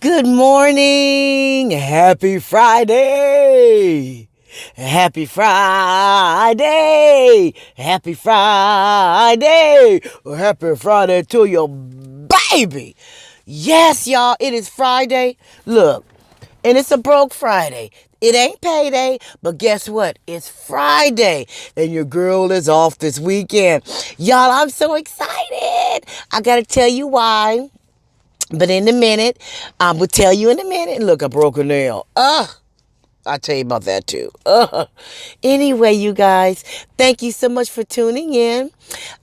Good morning. Happy Friday. Happy Friday. Happy Friday. Happy Friday to your baby. Yes, y'all, it is Friday. Look, and it's a broke Friday. It ain't payday, but guess what? It's Friday, and your girl is off this weekend. Y'all, I'm so excited. I got to tell you why. But in a minute, I will tell you in a minute. Look, I broke a nail. I'll tell you about that too. Anyway, you guys, thank you so much for tuning in.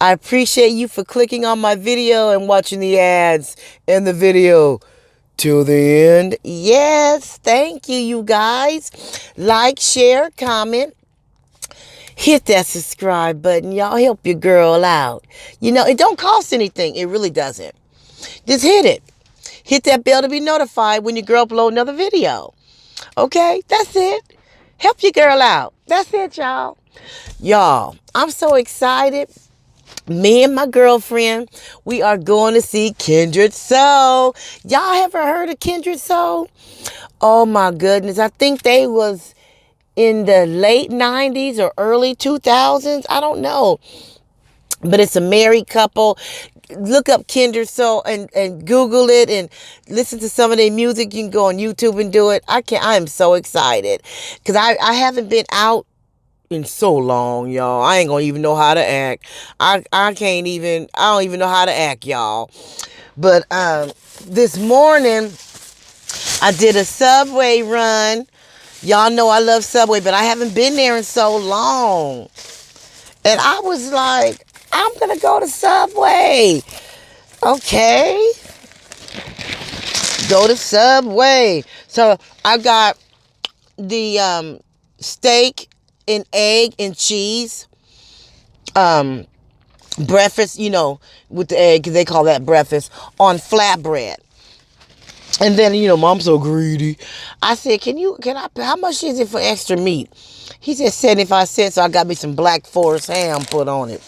I appreciate you for clicking on my video and watching the ads in the video till the end. Yes, thank you, you guys. Like, share, comment. Hit that subscribe button. Y'all help your girl out. You know, it don't cost anything. It really doesn't. Just hit it. Hit that bell to be notified when your girl upload another video. Okay? That's it. Help your girl out. That's it, y'all. Y'all, I'm so excited. Me and my girlfriend, we are going to see Kindred Soul. Y'all ever heard of Kindred Soul? Oh, my goodness. I think they was in the late 90s or early 2000s. I don't know. But it's a married couple. Look up Kindred Soul and Google it and listen to some of their music. You can go on YouTube and do it. I am so excited because I haven't been out in so long, y'all. I ain't gonna even know how to act. I don't even know how to act, y'all. But this morning I did a Subway run. Y'all know I love Subway, but I haven't been there in so long. And I was like, I'm going to go to Subway. Okay. Go to Subway. So I got the steak and egg and cheese breakfast, you know, with the egg, because they call that breakfast, on flatbread. And then, you know, Mom's so greedy. I said, how much is it for extra meat? He said 75 cents, so I got me some Black Forest ham put on it.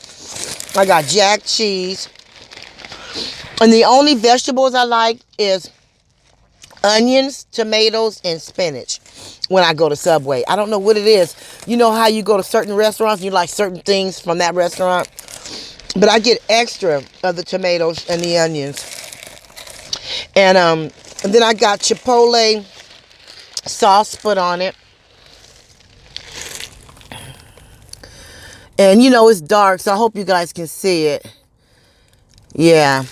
I got jack cheese. And the only vegetables I like is onions, tomatoes, and spinach when I go to Subway. I don't know what it is. You know how you go to certain restaurants and you like certain things from that restaurant? But I get extra of the tomatoes and the onions. And then I got Chipotle sauce put on it. And, you know, it's dark, so I hope you guys can see it. Yeah.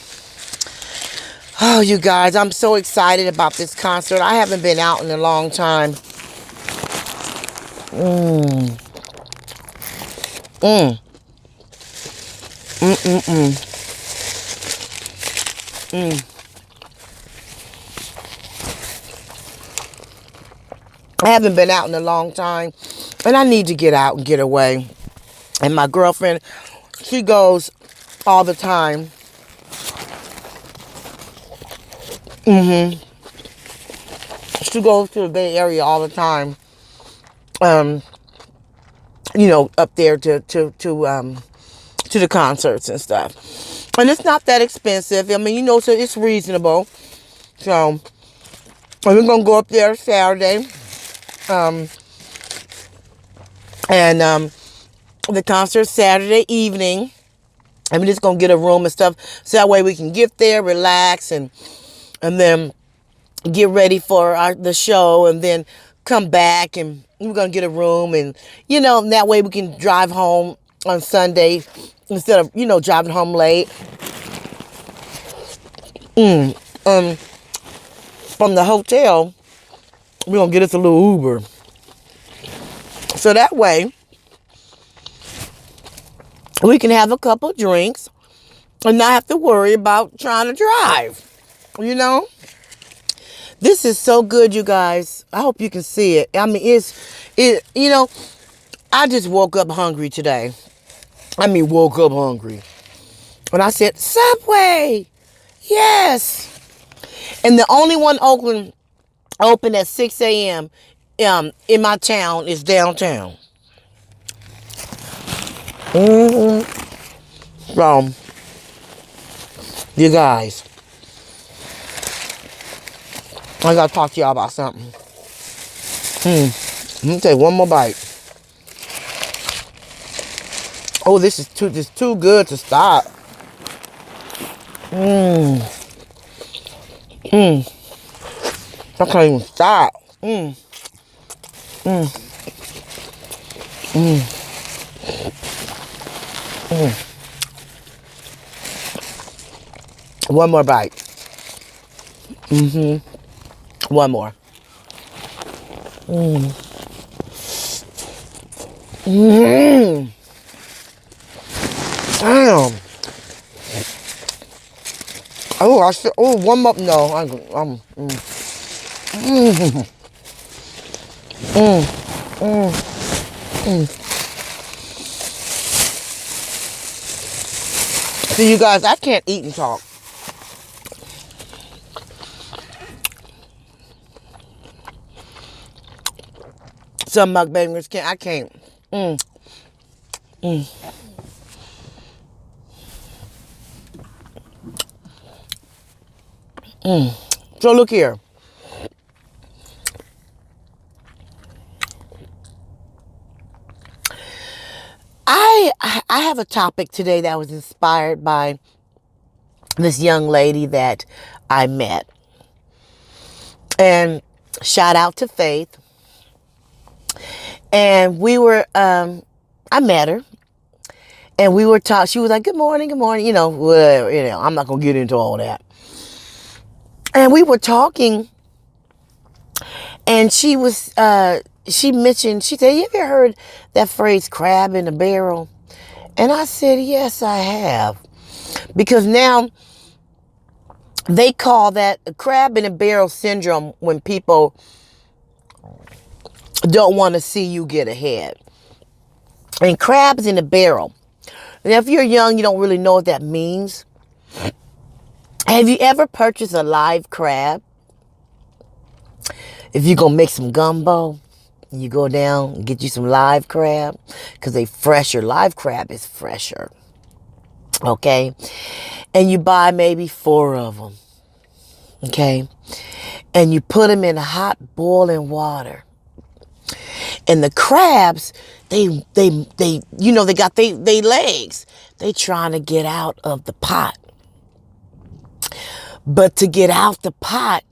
Oh, you guys, I'm so excited about this concert. I haven't been out in a long time. I haven't been out in a long time, and I need to get out and get away. And my girlfriend, she goes all the time. She goes to the Bay Area all the time. You know, up there to the concerts and stuff. And it's not that expensive. I mean, you know, so it's reasonable. So we're gonna go up there Saturday. The concert Saturday evening. And we're just going to get a room and stuff. So that way we can get there, relax, and then get ready for the show. And then come back and we're going to get a room. And, you know, that way we can drive home on Sunday instead of, you know, driving home late. From the hotel, we're going to get us a little Uber. So that way we can have a couple drinks and not have to worry about trying to drive. You know? This is so good, you guys. I hope you can see it. I mean, you know, I just woke up hungry today. Woke up hungry. And I said, Subway! Yes! And the only one open at 6 a.m. In my town is downtown. So, you guys, I gotta talk to y'all about something. Let me take one more bite. Oh, this is too good to stop. I can't even stop. One more bite. One more. Damn. Oh, I should. Oh, one more. No, See, you guys, I can't eat and talk. Some mukbangers can't. I can't. So look here. I have a topic today that was inspired by this young lady that I met. And shout out to Faith. And we were, I met her. And we were talking. She was like, good morning, good morning. You know, whatever, I'm not going to get into all that. And we were talking. And she was, she mentioned, she said, you ever heard that phrase, crab in a barrel? And I said, yes, I have. Because now they call that crab in a barrel syndrome when people don't want to see you get ahead. And crabs in a barrel. And if you're young, you don't really know what that means. Have you ever purchased a live crab? If you're going to make some gumbo, you go down and get you some live crab because they fresher. Live crab is fresher. Okay? And you buy maybe 4 of them. Okay? And you put them in hot boiling water. And the crabs, they got they legs. They trying to get out of the pot. But to get out the pot,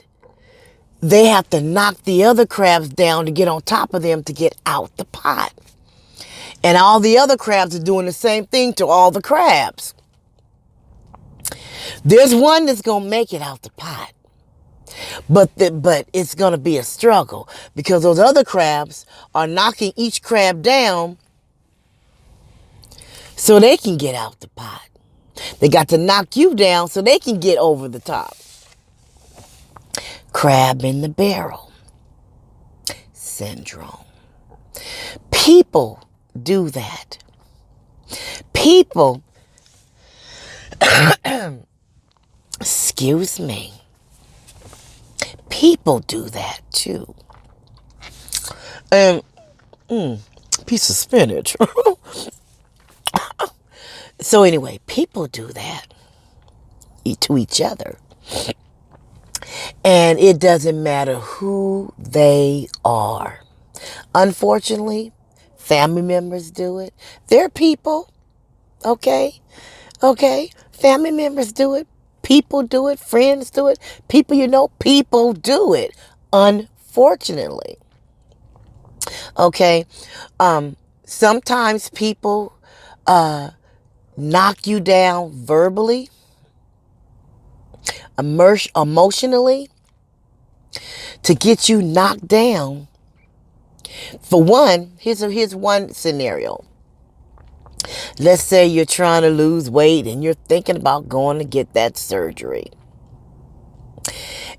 they have to knock the other crabs down to get on top of them to get out the pot. And all the other crabs are doing the same thing to all the crabs. There's one that's going to make it out the pot. But it's going to be a struggle because those other crabs are knocking each crab down so they can get out the pot. They got to knock you down so they can get over the top. Crab in the barrel syndrome. People do that. People, excuse me. People do that too. And piece of spinach. So anyway, people do that to each other. And it doesn't matter who they are. Unfortunately, family members do it. They're people. Okay? Okay? Family members do it. People do it. Friends do it. People you know, people do it. Unfortunately. Okay? Sometimes people knock you down verbally, emotionally, to get you knocked down. For one, here's one scenario. Let's say you're trying to lose weight and you're thinking about going to get that surgery.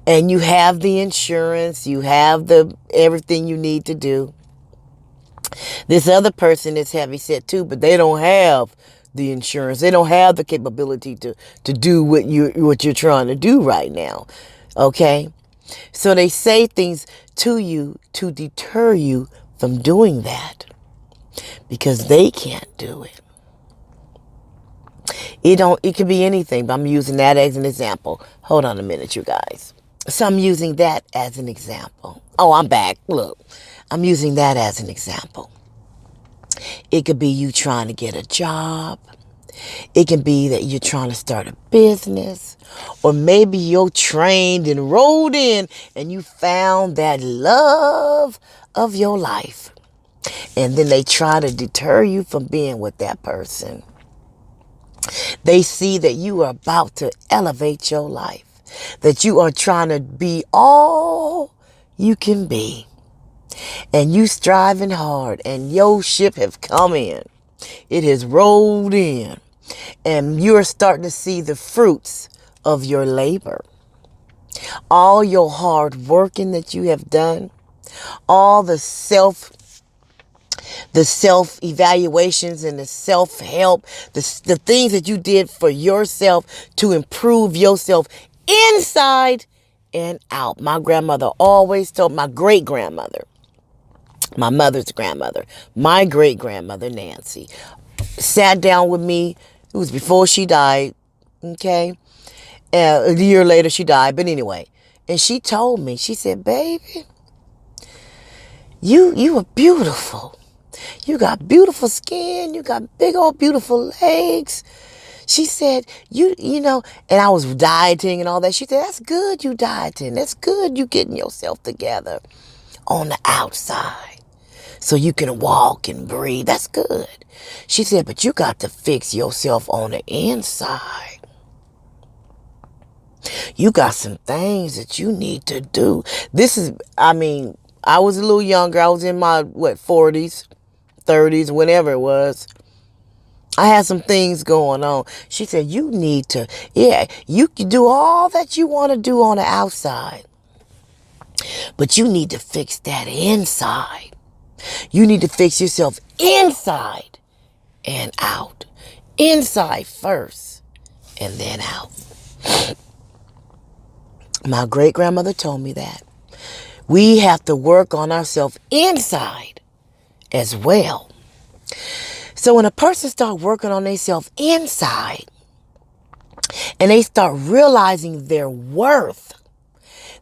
And you have the insurance, you have everything you need to do. This other person is heavy set too, but they don't have the insurance. They don't have the capability to do what you're trying to do right now. Okay? So they say things to you to deter you from doing that because they can't do it. It could be anything, but I'm using that as an example. Hold on a minute, you guys. So I'm using that as an example. Oh, I'm back. Look, I'm using that as an example. It could be you trying to get a job. It can be that you're trying to start a business. Or maybe you're trained and rolled in and you found that love of your life. And then they try to deter you from being with that person. They see that you are about to elevate your life. That you are trying to be all you can be. And you striving hard and your ship have come in. It has rolled in. And you're starting to see the fruits of your labor. All your hard working that you have done. All the self-evaluations and the self-help. The things that you did for yourself to improve yourself inside and out. My grandmother always told, my great-grandmother, my mother's grandmother, my great-grandmother, Nancy, sat down with me. It was before she died, okay? A year later, she died. But anyway, and she told me, she said, baby, you are beautiful. You got beautiful skin. You got big old beautiful legs. She said, you know, and I was dieting and all that. She said, that's good you dieting. That's good you getting yourself together on the outside so you can walk and breathe. That's good. She said, but you got to fix yourself on the inside. You got some things that you need to do. I was a little younger. I was in my, 40s, 30s, whenever it was. I had some things going on. She said, you need to, you can do all that you want to do on the outside. But you need to fix that inside. You need to fix yourself inside and out. Inside first and then out. My great-grandmother told me that. We have to work on ourselves inside as well. So when a person starts working on themselves inside and they start realizing their worth,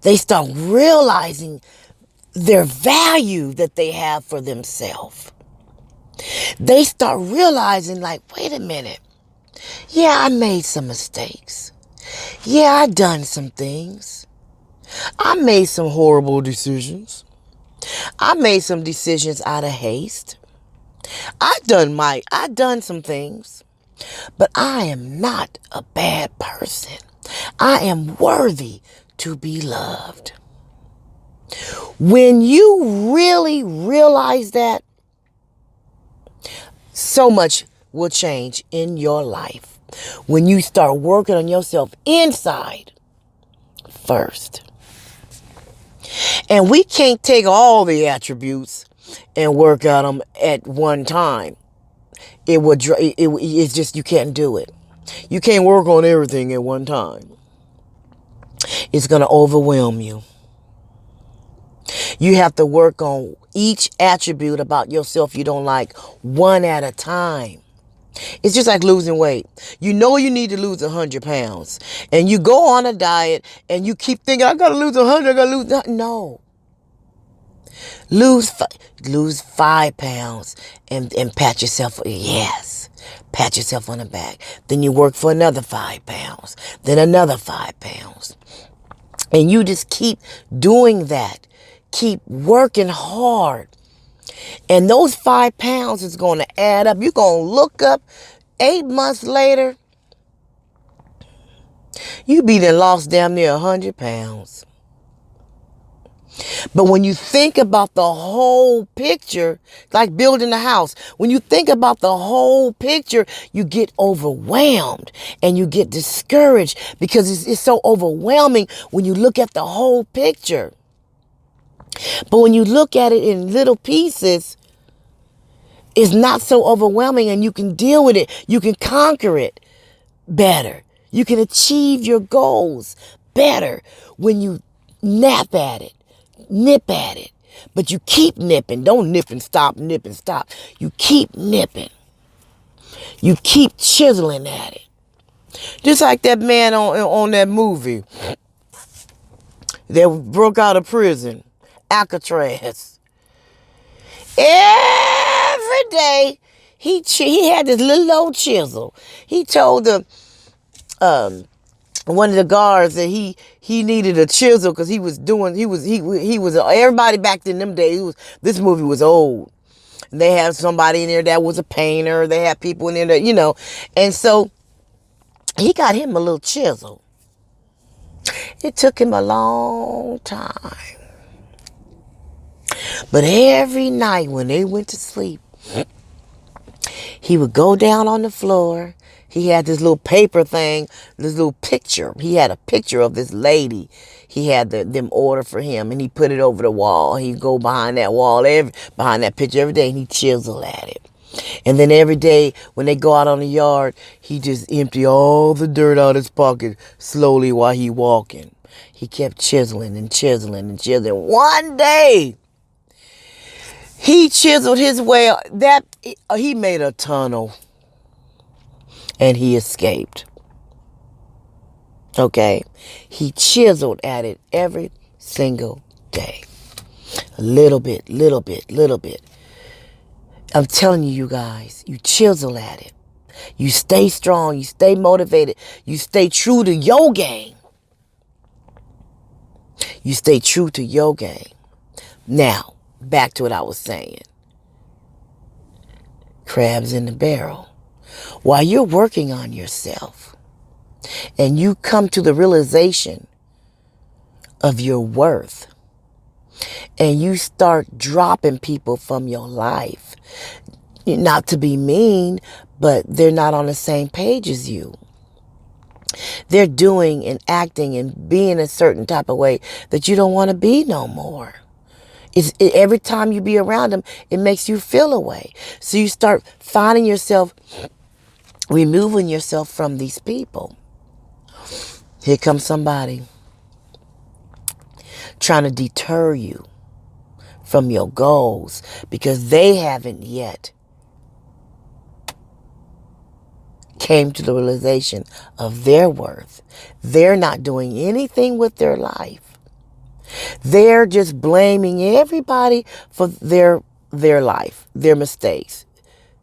they start realizing their value that they have for themselves. They start realizing, like, wait a minute. Yeah, I made some mistakes. Yeah, I done some things. I made some horrible decisions. I made some decisions out of haste. I done some things, but I am not a bad person. I am worthy to be loved. When you really realize that, so much will change in your life. When you start working on yourself inside first. And we can't take all the attributes and work on them at one time. It's just, you can't do it. You can't work on everything at one time. It's going to overwhelm you. You have to work on each attribute about yourself you don't like, one at a time. It's just like losing weight. You know you need to lose 100 pounds. And you go on a diet and you keep thinking, I got to lose 100, I got to lose 100. No. Lose 5 pounds and pat yourself. Yes. Pat yourself on the back. Then you work for another 5 pounds. Then another 5 pounds. And you just keep doing that. Keep working hard. And those 5 pounds is going to add up. You're going to look up 8 months later. You be done lost damn near 100 pounds. But when you think about the whole picture, like building a house, when you think about the whole picture, you get overwhelmed and you get discouraged because it's so overwhelming when you look at the whole picture. But when you look at it in little pieces, it's not so overwhelming and you can deal with it. You can conquer it better. You can achieve your goals better when you nip at it. But you keep nipping. Don't nip and stop, nip and stop. You keep nipping. You keep chiseling at it. Just like that man on that movie. that broke out of prison, Alcatraz. Every day, he had this little old chisel. He told one of the guards that he needed a chisel because he was everybody back in them days. This movie was old. They had somebody in there that was a painter. They had people in there that, and so he got him a little chisel. It took him a long time. But every night when they went to sleep, he would go down on the floor. He had this little paper thing, this little picture. He had a picture of this lady. He had them order for him, and he put it over the wall. He'd go behind that wall, behind that picture every day, and he'd chisel at it. And then every day when they go out on the yard, he just empty all the dirt out of his pocket slowly while he walking. He kept chiseling and chiseling and chiseling. One day, he chiseled his way. He made a tunnel, and he escaped. Okay, he chiseled at it every single day, a little bit, little bit, little bit. I'm telling you guys, you chisel at it. You stay strong. You stay motivated. You stay true to your game. You stay true to your game. Now, back to what I was saying. Crabs in the barrel. While you're working on yourself and you come to the realization of your worth and you start dropping people from your life, not to be mean, but they're not on the same page as you. They're doing and acting and being a certain type of way that you don't want to be no more. Every time you be around them, it makes you feel a way. So you start finding yourself, removing yourself from these people. Here comes somebody trying to deter you from your goals because they haven't yet came to the realization of their worth. They're not doing anything with their life. They're just blaming everybody for their life, their mistakes,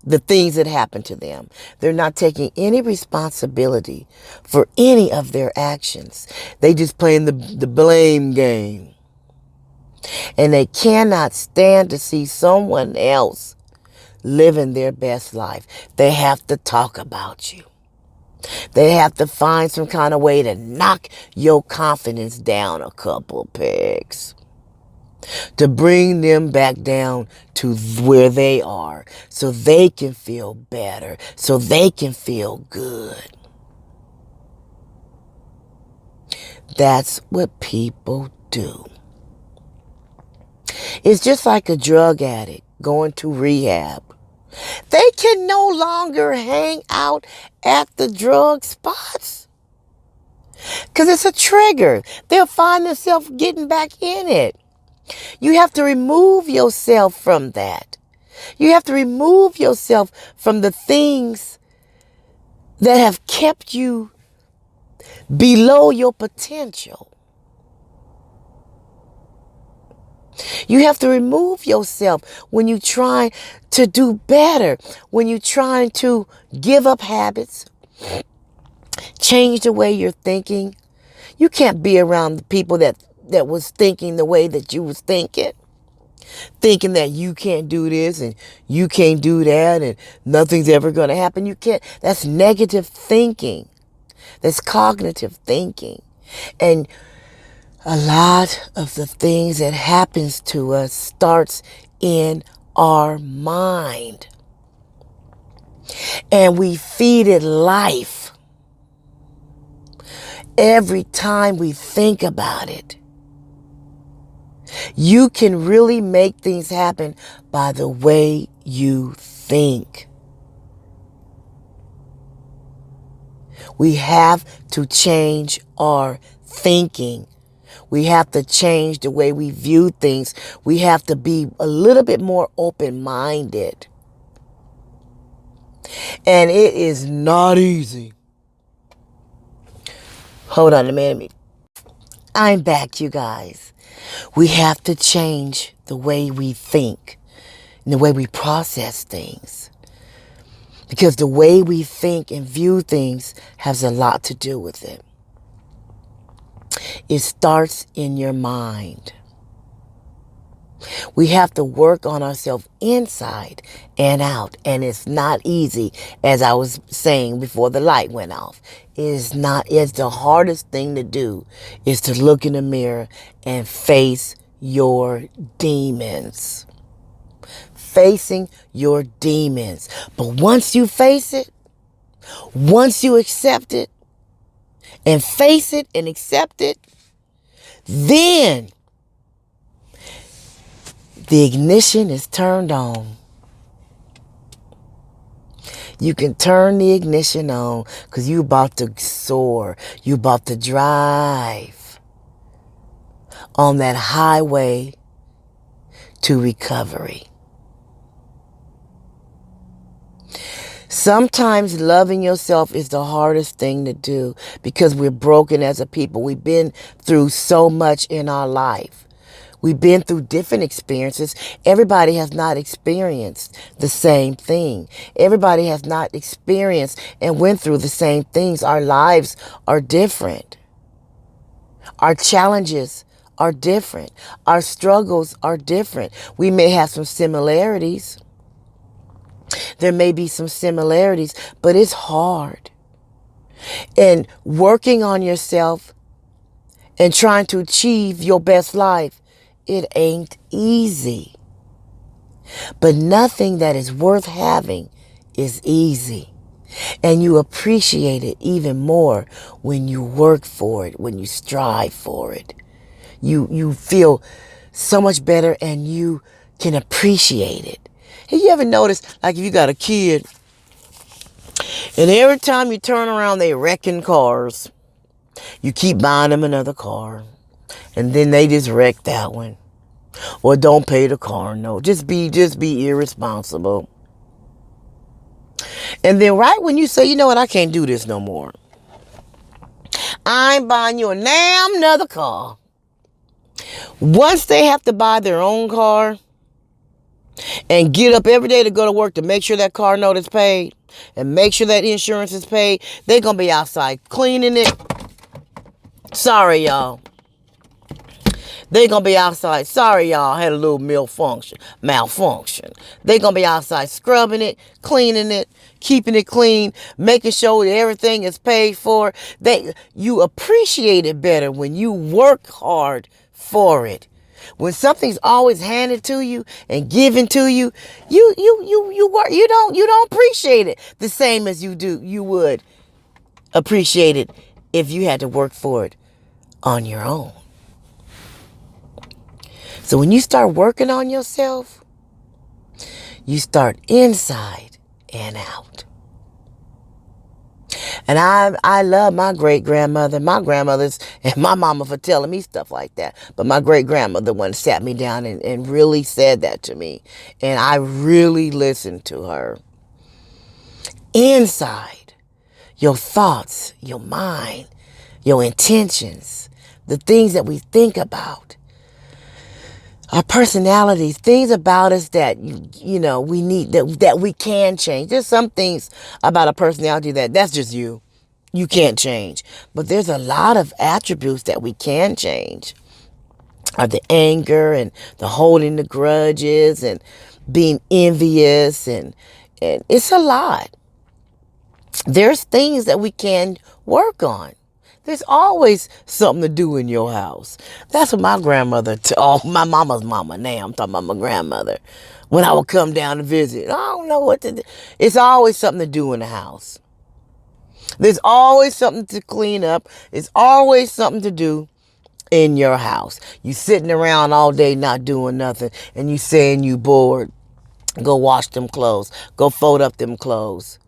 the things that happened to them. They're not taking any responsibility for any of their actions. They just playing the blame game. And they cannot stand to see someone else living their best life. They have to talk about you. They have to find some kind of way to knock your confidence down a couple pegs. To bring them back down to where they are. So they can feel better. So they can feel good. That's what people do. It's just like a drug addict going to rehab. They can no longer hang out at the drug spots because it's a trigger. They'll find themselves getting back in it. You have to remove yourself from that. You have to remove yourself from the things that have kept you below your potential. You have to remove yourself when you're trying to do better, when you're trying to give up habits, change the way you're thinking. You can't be around the people that was thinking the way that you was thinking that you can't do this and you can't do that and nothing's ever going to happen. You can't. That's negative thinking. That's cognitive thinking. And a lot of the things that happens to us starts in our mind. And we feed it life every time we think about it. You can really make things happen by the way you think. We have to change our thinking. We have to change the way we view things. We have to be a little bit more open-minded. And it is not easy. Hold on a minute. I'm back, you guys. We have to change the way we think and the way we process things. Because the way we think and view things has a lot to do with it. It starts in your mind. We have to work on ourselves inside and out. And it's not easy, as I was saying before the light went off. It's the hardest thing to do is to look in the mirror and face your demons. Facing your demons. But once you face it, once you accept it, and face it and accept it, then the ignition is turned on. You can turn the ignition on because you about to soar. You about to drive on that highway to recovery. Sometimes loving yourself is the hardest thing to do because we're broken as a people. We've been through so much in our life. We've been through different experiences. Everybody has not experienced the same thing. Everybody has not experienced and went through the same things. Our lives are different. Our challenges are different. Our struggles are different. We may have some similarities. There may be some similarities, but it's hard. And working on yourself and trying to achieve your best life, it ain't easy. But nothing that is worth having is easy. And you appreciate it even more when you work for it, when you strive for it. You feel so much better and you can appreciate it. Have you ever noticed, like if you got a kid, and every time you turn around, they wrecking cars. You keep buying them another car. And then they just wreck that one. Or don't pay the car note. Just be irresponsible. And then right when you say, you know what, I can't do this no more. I'm buying you a damn another car. Once they have to buy their own car and get up every day to go to work to make sure that car note is paid and make sure that insurance is paid, they're going to be outside cleaning it. Sorry, y'all. They're going to be outside. Sorry, y'all, had a little malfunction. They're going to be outside scrubbing it, cleaning it, keeping it clean, making sure that everything is paid for. You appreciate it better when you work hard for it. When something's always handed to you and given to you, you don't appreciate it the same as you would appreciate it if you had to work for it on your own. So when you start working on yourself, you start inside and out. And I love my great-grandmother. My grandmothers and my mama for telling me stuff like that. But my great-grandmother one sat me down and really said that to me. And I really listened to her. Inside, your thoughts, your mind, your intentions, the things that we think about, our personalities, things about us that, we need, that we can change. There's some things about a personality that's just you. You can't change. But there's a lot of attributes that we can change. The anger and the holding the grudges and being envious and it's a lot. There's things that we can work on. There's always something to do in your house. That's what my grandmother, my mama's mama now, I'm talking about my grandmother. When I would come down to visit, I don't know what to do. It's always something to do in the house. There's always something to clean up. There's always something to do in your house. You sitting around all day not doing nothing and you saying you bored. Go wash them clothes. Go fold up them clothes.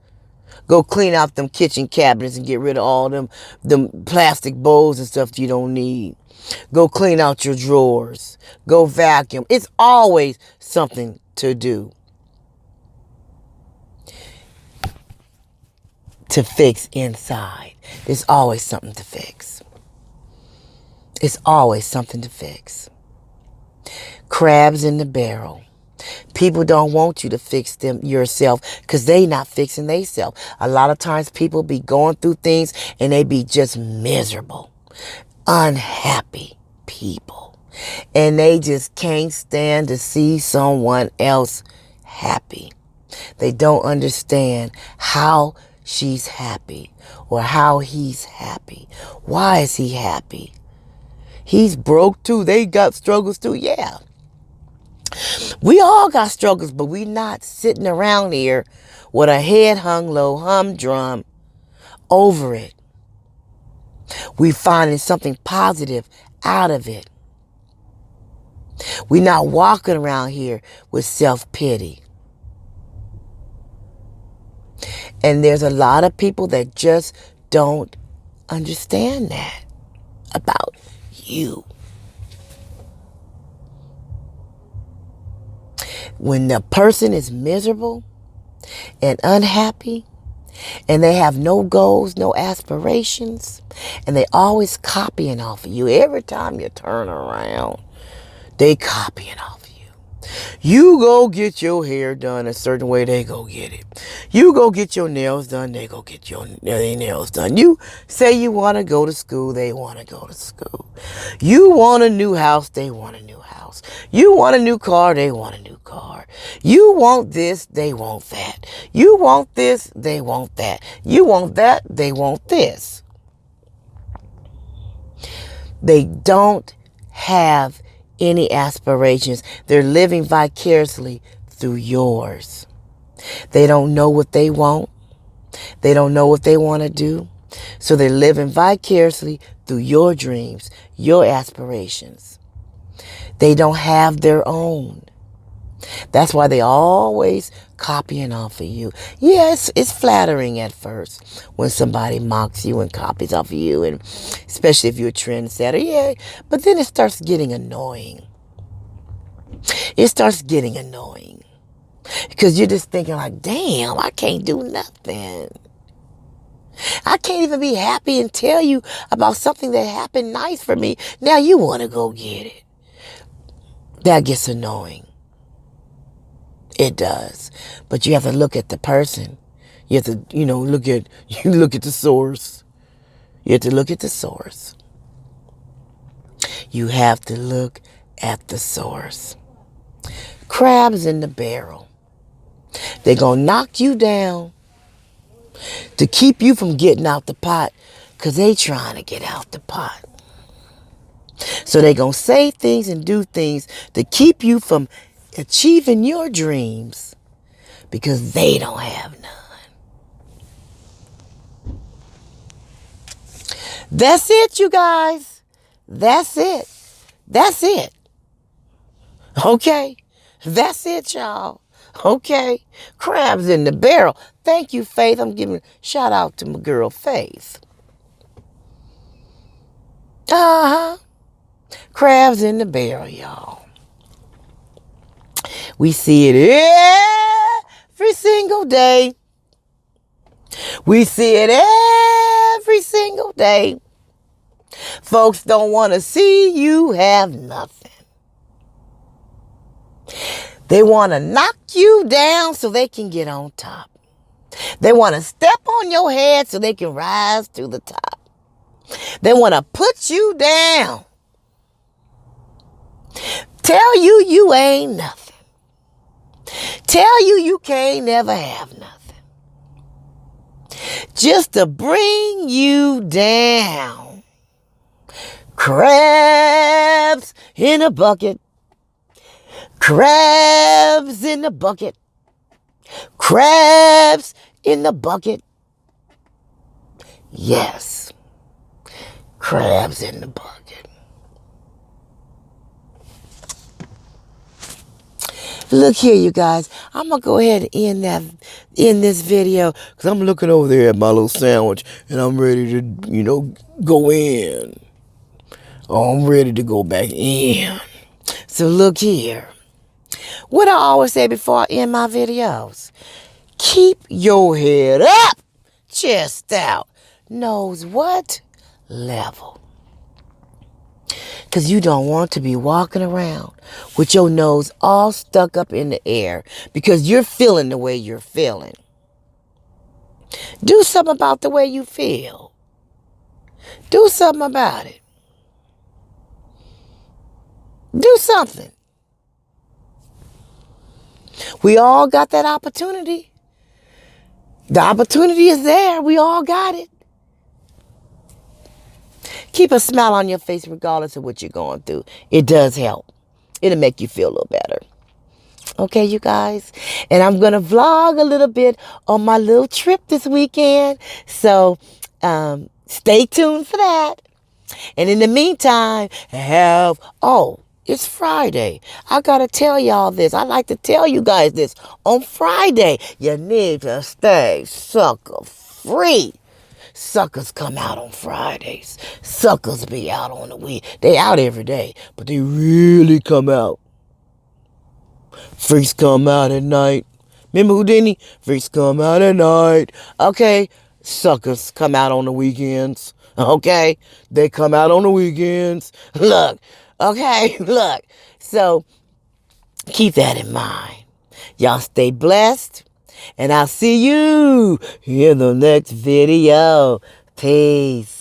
Go clean out them kitchen cabinets and get rid of all them plastic bowls and stuff you don't need. Go clean out your drawers. Go vacuum. It's always something to do. To fix inside. There's always something to fix. It's always something to fix. Crabs in the barrel. People don't want you to fix them yourself because they not fixing themselves. A lot of times people be going through things and they be just miserable, unhappy people. And they just can't stand to see someone else happy. They don't understand how she's happy or how he's happy. Why is he happy? He's broke too. They got struggles too. Yeah. We all got struggles, but we not sitting around here with a head hung low, humdrum over it. We finding something positive out of it. We not walking around here with self-pity. And there's a lot of people that just don't understand that about you. When the person is miserable and unhappy and they have no goals, no aspirations, and they always copying off of you. Every time you turn around, they copying off of you. You go get your hair done a certain way, they go get it. You go get your nails done, they go get their nails done. You say you want to go to school, they want to go to school. You want a new house, they want a new house. You want a new car, they want a new car. You want this, they want that. You want this, they want that. You want that, they want this. They don't have any aspirations. They're living vicariously through yours. They don't know what they want. They don't know what they want to do. So they're living vicariously through your dreams, your aspirations. They don't have their own. That's why they always copying off of you. Yes, it's flattering at first when somebody mocks you and copies off of you, and especially if you're a trendsetter. Yeah, but then it starts getting annoying. It starts getting annoying because you're just thinking like, damn, I can't do nothing. I can't even be happy and tell you about something that happened nice for me. Now you want to go get it. That gets annoying. It does. But you have to look at the person. You have to, look at the source. You have to look at the source. You have to look at the source. Crabs in the barrel. They're going to knock you down to keep you from getting out the pot because they trying to get out the pot. So they're going to say things and do things to keep you from achieving your dreams because they don't have none. That's it, you guys. That's it. That's it. Okay. That's it, y'all. Okay. Crabs in the barrel. Thank you, Faith. I'm giving a shout out to my girl, Faith. Uh-huh. Crabs in the barrel, y'all. We see it every single day. We see it every single day. Folks don't want to see you have nothing. They want to knock you down so they can get on top. They want to step on your head so they can rise to the top. They want to put you down. Tell you you ain't nothing. Tell you you can't never have nothing. Just to bring you down. Crabs in a bucket. Crabs in the bucket. Crabs in the bucket. Yes. Crabs in the bucket. Look here, you guys. I'm going to go ahead and end this video because I'm looking over there at my little sandwich and I'm ready to, go in. Oh, I'm ready to go back in. So look here. What I always say before I end my videos. Keep your head up, chest out, nose what? Level. Because you don't want to be walking around with your nose all stuck up in the air because you're feeling the way you're feeling. Do something about the way you feel. Do something about it. Do something. We all got that opportunity. The opportunity is there. We all got it. Keep a smile on your face regardless of what you're going through. It does help. It'll make you feel a little better. Okay, you guys? And I'm going to vlog a little bit on my little trip this weekend. So stay tuned for that. And in the meantime, it's Friday. I got to tell y'all this. I like to tell you guys this. On Friday, you need to stay sucker free. Suckers come out on Fridays. Suckers be out on the week. They out every day, but they really come out. Freaks come out at night. Remember Houdini? Freaks come out at night. Okay, suckers come out on the weekends. Okay, they come out on the weekends. Look, okay, look. So keep that in mind. Y'all stay blessed. And I'll see you in the next video. Peace.